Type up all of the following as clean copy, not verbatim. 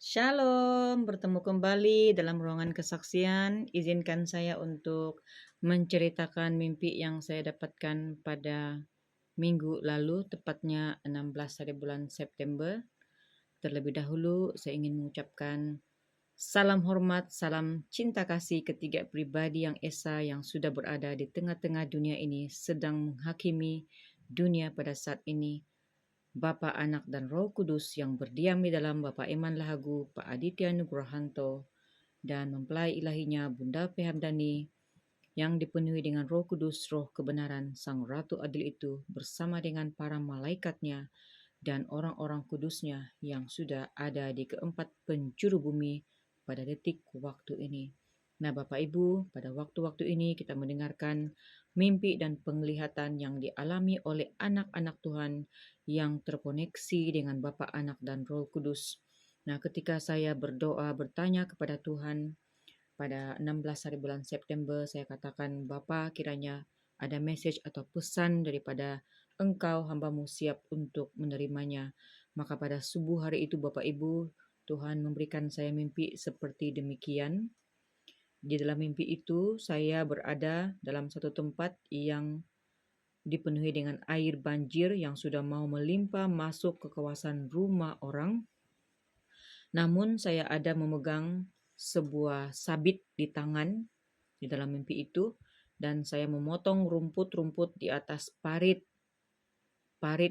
Shalom, bertemu kembali dalam ruangan kesaksian. Izinkan saya untuk menceritakan mimpi yang saya dapatkan pada minggu lalu, tepatnya 16 hari bulan September. Terlebih dahulu, saya ingin mengucapkan salam hormat, salam cinta kasih ketiga pribadi yang esa yang sudah berada di tengah-tengah dunia ini, sedang menghakimi dunia pada saat ini. Bapa, Anak, dan Roh Kudus yang berdiam di dalam Bapak Iman Lahagu, Pak Aditya Nugrohanto, dan mempelai ilahinya Bunda Pehamdani yang dipenuhi dengan Roh Kudus, Roh kebenaran, Sang Ratu Adil itu bersama dengan para malaikatnya dan orang-orang kudusnya yang sudah ada di keempat penjuru bumi pada detik waktu ini. Nah, Bapak Ibu, pada waktu-waktu ini kita mendengarkan mimpi dan penglihatan yang dialami oleh anak-anak Tuhan yang terkoneksi dengan Bapa, Anak, dan Roh Kudus. Nah, ketika saya berdoa bertanya kepada Tuhan pada 16 hari bulan September, saya katakan, Bapa, kiranya ada message atau pesan daripada Engkau hambamu siap untuk menerimanya. Maka pada subuh hari itu Bapak Ibu, Tuhan memberikan saya mimpi seperti demikian. Di dalam mimpi itu saya berada dalam satu tempat yang dipenuhi dengan air banjir yang sudah mau melimpah masuk ke kawasan rumah orang. Namun saya ada memegang sebuah sabit di tangan di dalam mimpi itu dan saya memotong rumput-rumput di atas parit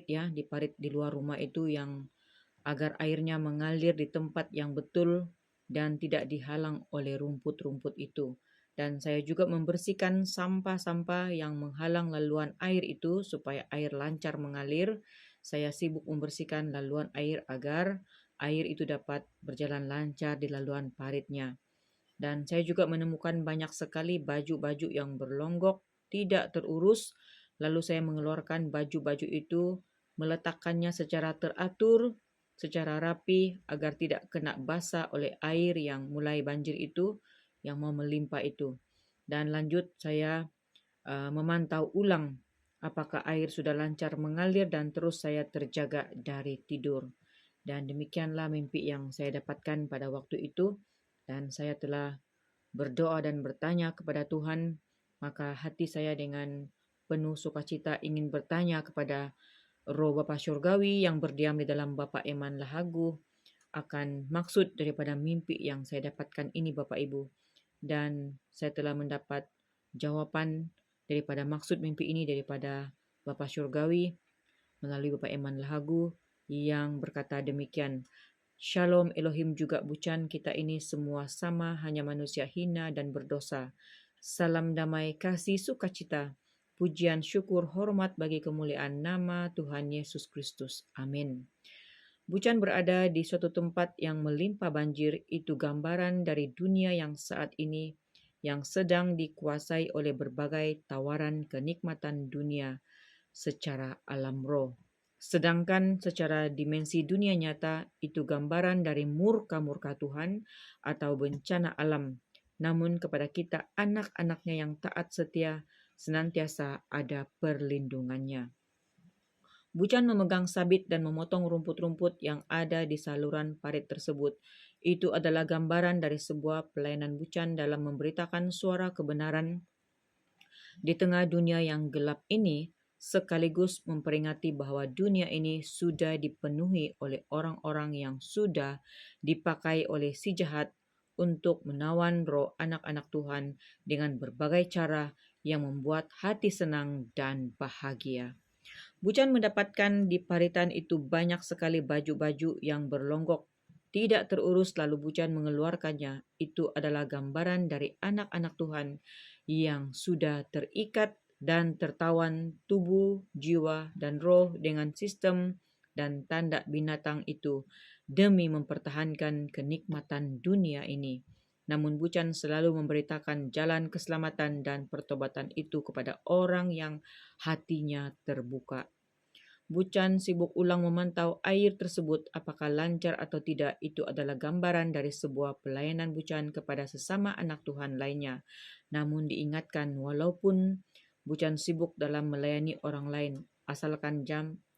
ya, di parit di luar rumah itu yang agar airnya mengalir di tempat yang betul dan tidak dihalang oleh rumput-rumput itu. Dan saya juga membersihkan sampah-sampah yang menghalang laluan air itu supaya air lancar mengalir. Saya sibuk membersihkan laluan air agar air itu dapat berjalan lancar di laluan paritnya. Dan saya juga menemukan banyak sekali baju-baju yang berlonggok, tidak terurus. Lalu saya mengeluarkan baju-baju itu, meletakkannya secara teratur, secara rapi, agar tidak kena basah oleh air yang mulai banjir itu, yang mau melimpah itu. Dan lanjut saya memantau ulang apakah air sudah lancar mengalir dan terus saya terjaga dari tidur. Dan demikianlah mimpi yang saya dapatkan pada waktu itu. Dan saya telah berdoa dan bertanya kepada Tuhan, maka hati saya dengan penuh sukacita ingin bertanya kepada Roh Bapa Surgawi yang berdiam di dalam Bapa Eman Lahagu akan maksud daripada mimpi yang saya dapatkan ini Bapak Ibu. Dan saya telah mendapat jawaban daripada maksud mimpi ini daripada Bapa Surgawi melalui Bapak Eman Lahagu yang berkata demikian. Shalom Elohim juga bucan, kita ini semua sama, hanya manusia hina dan berdosa. Salam damai, kasih, sukacita, pujian, syukur, hormat bagi kemuliaan nama Tuhan Yesus Kristus. Amin. Bucan berada di suatu tempat yang melimpah banjir, itu gambaran dari dunia yang saat ini yang sedang dikuasai oleh berbagai tawaran kenikmatan dunia secara alam roh. Sedangkan secara dimensi dunia nyata itu gambaran dari murka-murka Tuhan atau bencana alam. Namun kepada kita anak-anaknya yang taat setia senantiasa ada perlindungannya. Bucan memegang sabit dan memotong rumput-rumput yang ada di saluran parit tersebut. Itu adalah gambaran dari sebuah pelayanan Bucan dalam memberitakan suara kebenaran di tengah dunia yang gelap ini, sekaligus memperingati bahwa dunia ini sudah dipenuhi oleh orang-orang yang sudah dipakai oleh si jahat untuk menawan roh anak-anak Tuhan dengan berbagai cara yang membuat hati senang dan bahagia. Bucan mendapatkan di paritan itu banyak sekali baju-baju yang berlonggok, tidak terurus, lalu Bucan mengeluarkannya. Itu adalah gambaran dari anak-anak Tuhan yang sudah terikat dan tertawan tubuh, jiwa, dan roh dengan sistem dan tanda binatang itu demi mempertahankan kenikmatan dunia ini. Namun Bucan selalu memberitakan jalan keselamatan dan pertobatan itu kepada orang yang hatinya terbuka. Bucan sibuk ulang memantau air tersebut apakah lancar atau tidak. Itu adalah gambaran dari sebuah pelayanan Bucan kepada sesama anak Tuhan lainnya. Namun diingatkan walaupun Bucan sibuk dalam melayani orang lain, asalkan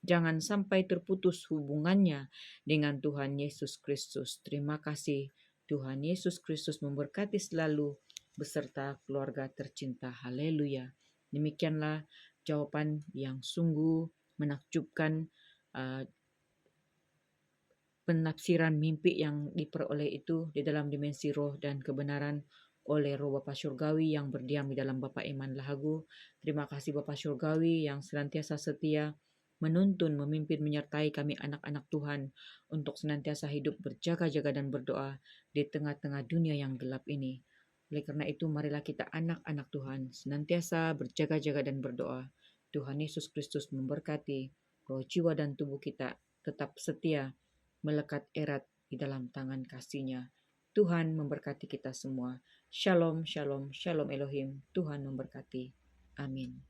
Jangan sampai terputus hubungannya dengan Tuhan Yesus Kristus. Terima kasih. Tuhan Yesus Kristus memberkati selalu beserta keluarga tercinta. Haleluya. Demikianlah jawaban yang sungguh menakjubkan, uh, penafsiran mimpi yang diperoleh itu di dalam dimensi roh dan kebenaran oleh Roh Bapa Surgawi yang berdiam di dalam Bapa Iman Lahagu. Terima kasih Bapa Surgawi yang senantiasa setia menuntun, memimpin, menyertai kami anak-anak Tuhan untuk senantiasa hidup berjaga-jaga dan berdoa di tengah-tengah dunia yang gelap ini. Oleh karena itu, marilah kita anak-anak Tuhan senantiasa berjaga-jaga dan berdoa. Tuhan Yesus Kristus memberkati roh, jiwa, dan tubuh kita tetap setia melekat erat di dalam tangan kasih-Nya. Tuhan memberkati kita semua. Shalom, shalom, shalom Elohim. Tuhan memberkati. Amin.